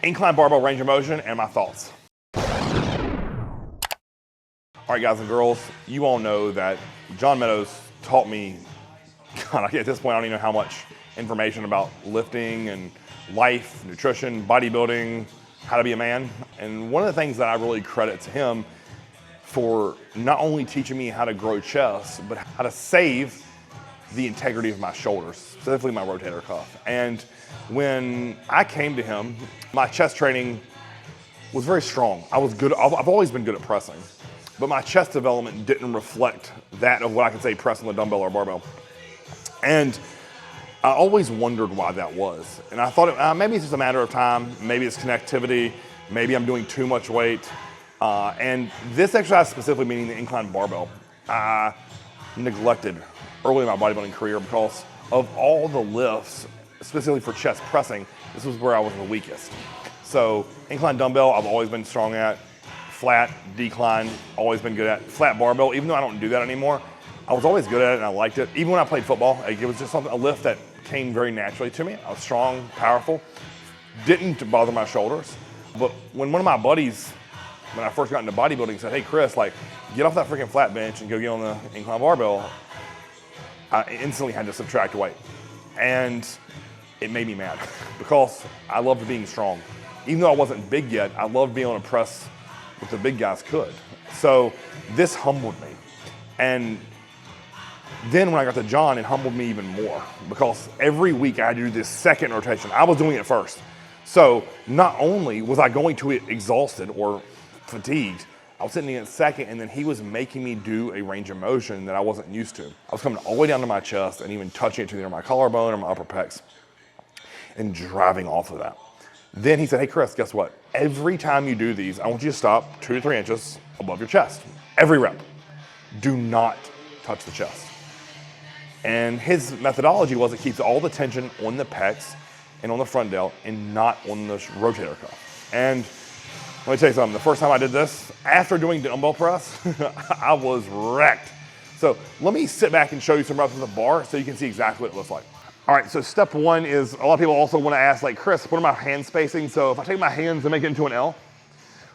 incline barbell range of motion, and my thoughts. All right, guys and girls, you all know that John Meadows taught me, God, at this point, I don't even know how much information about lifting and life, nutrition, bodybuilding, how to be a man. And one of the things that I really credit to him for not only teaching me how to grow chest, but how to save the integrity of my shoulders, specifically my rotator cuff. And when I came to him, my chest training was very strong. I've always been good at pressing, but my chest development didn't reflect that of what I could say press on the dumbbell or barbell. And I always wondered why that was. And I thought maybe it's just a matter of time, maybe it's connectivity, maybe I'm doing too much weight. And this exercise specifically, meaning the incline barbell, I neglected early in my bodybuilding career because of all the lifts, specifically for chest pressing, this was where I was the weakest. So incline dumbbell, I've always been strong at. Flat, decline, always been good at. Flat barbell, even though I don't do that anymore, I was always good at it and I liked it. Even when I played football, like, it was just a lift that came very naturally to me. I was strong, powerful, didn't bother my shoulders. But when one of my buddies, when I first got into bodybuilding, said, hey Chris, like, get off that freaking flat bench and go get on the incline barbell, I instantly had to subtract weight. And it made me mad because I loved being strong. Even though I wasn't big yet, I loved being able to press what the big guys could. So this humbled me. And then when I got to John, it humbled me even more because every week I had to do this second rotation. I was doing it first. So not only was I going to it exhausted or fatigued, I was sitting in second, and then he was making me do a range of motion that I wasn't used to. I was coming all the way down to my chest and even touching it to either my collarbone or my upper pecs and driving off of that. Then he said, hey Chris, guess what? Every time you do these, I want you to stop 2 to 3 inches above your chest. Every rep. Do not touch the chest. And his methodology was it keeps all the tension on the pecs and on the front delt and not on the rotator cuff. And let me tell you something, the first time I did this, after doing dumbbell press, I was wrecked. So let me sit back and show you some reps with the bar so you can see exactly what it looks like. All right, so step one is, a lot of people also want to ask, like, Chris, what are my hand spacing? So if I take my hands and make it into an L,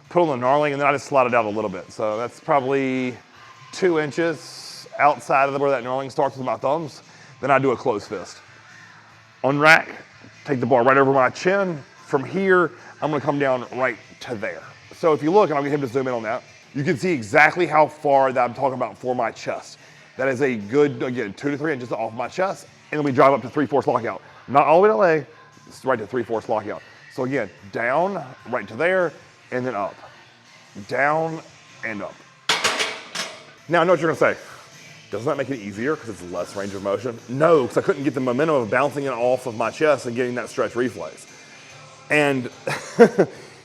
put on the gnarling, and then I just slide it out a little bit. So that's probably 2 inches outside of where that gnarling starts with my thumbs. Then I do a closed fist. Unrack, take the bar right over my chin. From here, I'm gonna come down right to there. So if you look, and I'll get him to zoom in on that, you can see exactly how far that I'm talking about for my chest. That is a good, again, 2 to 3 inches off my chest, and then we drive up to 3/4 lockout. Not all the way to leg, it's right to 3/4 lockout. So again, down, right to there, and then up. Down and up. Now I know what you're gonna say. Doesn't that make it easier because it's less range of motion? No, because I couldn't get the momentum of bouncing it off of my chest and getting that stretch reflex. And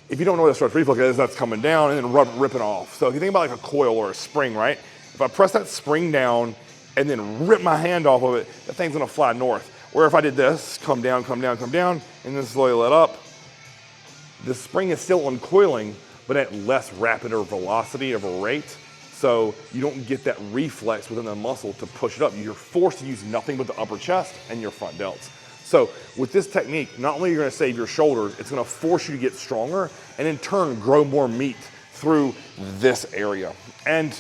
if you don't know what a stretch reflex is, that's coming down and then ripping off. So if you think about like a coil or a spring, right? If I press that spring down and then rip my hand off of it, that thing's gonna fly north. Or if I did this, come down, come down, come down, and then slowly let up, the spring is still uncoiling, but at less rapid or velocity of a rate. So you don't get that reflex within the muscle to push it up. You're forced to use nothing but the upper chest and your front delts. So with this technique, not only are you gonna save your shoulders, it's gonna force you to get stronger and in turn grow more meat through this area. And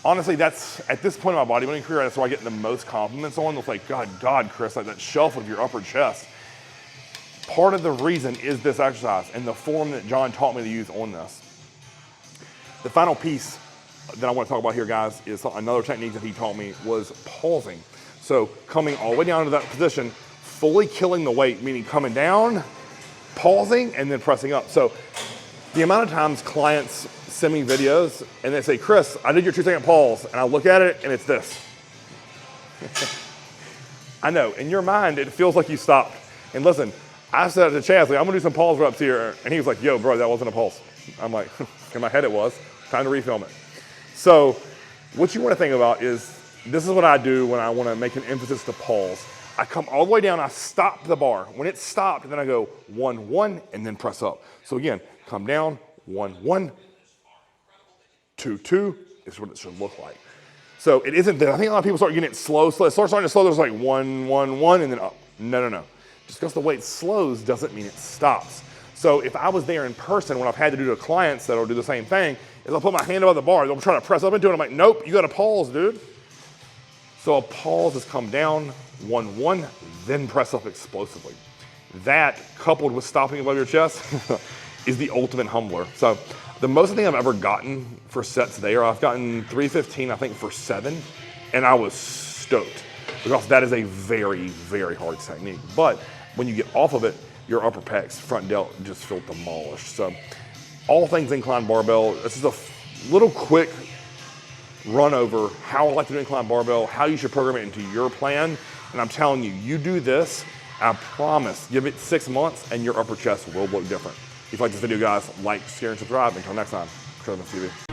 honestly, that's, at this point in my bodybuilding career, that's why I get the most compliments on. It's like, God, Chris, like that shelf of your upper chest. Part of the reason is this exercise and the form that John taught me to use on this. The final piece that I want to talk about here, guys, is another technique that he taught me was pausing. So coming all the way down to that position, fully killing the weight, meaning coming down, pausing, and then pressing up. So the amount of times clients send me videos and they say, Chris, I did your 2-second pause, and I look at it and it's this. I know, in your mind, it feels like you stopped. And listen, I said to Chaz, like, I'm gonna do some pause reps here. And he was like, yo, bro, that wasn't a pulse. I'm like, in my head it was. Time to refilm it. So what you wanna think about is, this is what I do when I wanna make an emphasis to pause. I come all the way down, I stop the bar. When it's stopped, then I go 1, 1, and then press up. So again, come down, 1, 1, 2, 2, is what it should look like. So it isn't that, I think a lot of people start getting it slow. It starts starting to slow, there's like 1, 1, 1, and then up. No. Just because the weight slows doesn't mean it stops. So if I was there in person, what I've had to do to clients that'll do the same thing, is I'll put my hand above the bar, they'll try to press up into it, I'm like, nope, you gotta pause, dude. So a pause is come down, 1-1, then press up explosively. That, coupled with stopping above your chest, is the ultimate humbler. So the most thing I've ever gotten for sets there, I've gotten 315, I think, for 7, and I was stoked, because that is a very, very hard technique. But when you get off of it, your upper pecs, front delt, just feel demolished. So all things incline barbell, this is a little quick run over how I like to do incline barbell, how you should program it into your plan. And I'm telling you, you do this, I promise, give it 6 months and your upper chest will look different. If you like this video, guys, like, share, and subscribe. Until next time, Trevor TV.